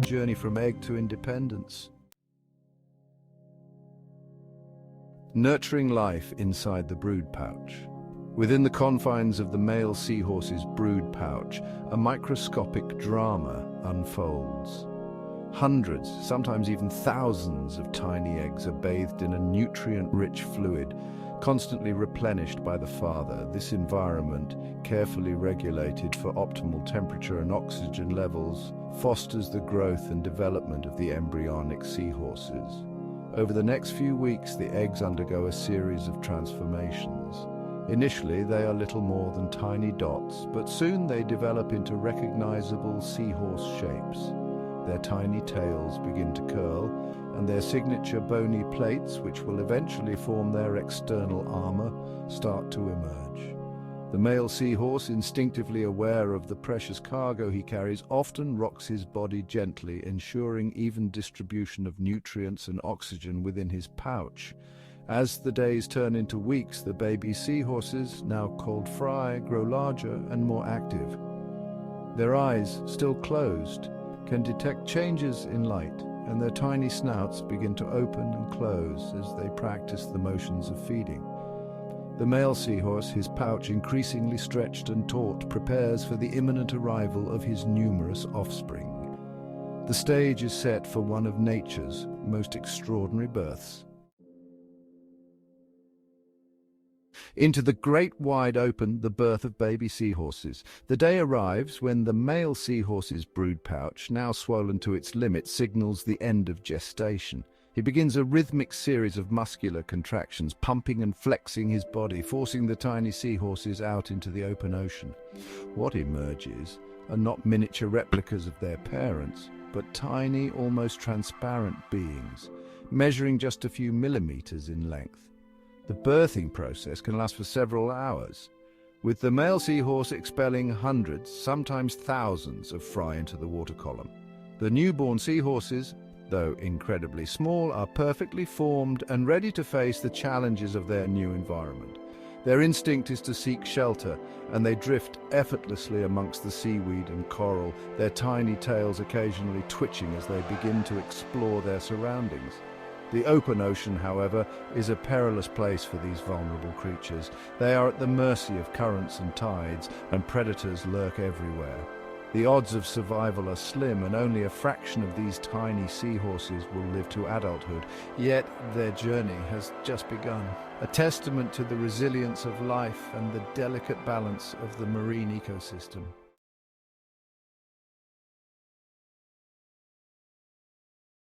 Journey from egg to independence. Nurturing life inside the brood pouch. Within the confines of the male seahorse's brood pouch, a microscopic drama unfolds. Hundreds, sometimes even thousands of tiny eggs are bathed in a nutrient-rich fluid, constantly replenished by the father. This environment, carefully regulated for optimal temperature and oxygen levels, fosters the growth and development of the embryonic seahorses. Over the next few weeks, the eggs undergo a series of transformations. Initially, they are little more than tiny dots, but soon they develop into recognizable seahorse shapes. Their tiny tails begin to curl, and their signature bony plates, which will eventually form their external armor, start to emerge. The male seahorse, instinctively aware of the precious cargo he carries, often rocks his body gently, ensuring even distribution of nutrients and oxygen within his pouch. As the days turn into weeks, the baby seahorses, now called fry, grow larger and more active. Their eyes, still closed, can detect changes in light, and their tiny snouts begin to open and close as they practice the motions of feeding. The male seahorse, his pouch increasingly stretched and taut, prepares for the imminent arrival of his numerous offspring. The stage is set for one of nature's most extraordinary births. Into the great wide open, the birth of baby seahorses. The day arrives when the male seahorse's brood pouch, now swollen to its limit, signals the end of gestation. He begins a rhythmic series of muscular contractions, pumping and flexing his body, forcing the tiny seahorses out into the open ocean. What emerges are not miniature replicas of their parents, but tiny, almost transparent beings, measuring just a few millimeters in length. The birthing process can last for several hours, with the male seahorse expelling hundreds, sometimes thousands, of fry into the water column. The newborn seahorses, though incredibly small, are perfectly formed and ready to face the challenges of their new environment. Their instinct is to seek shelter, and they drift effortlessly amongst the seaweed and coral, their tiny tails occasionally twitching as they begin to explore their surroundings. The open ocean, however, is a perilous place for these vulnerable creatures. They are at the mercy of currents and tides, and predators lurk everywhere. The odds of survival are slim, and only a fraction of these tiny seahorses will live to adulthood. Yet their journey has just begun, a testament to the resilience of life and the delicate balance of the marine ecosystem.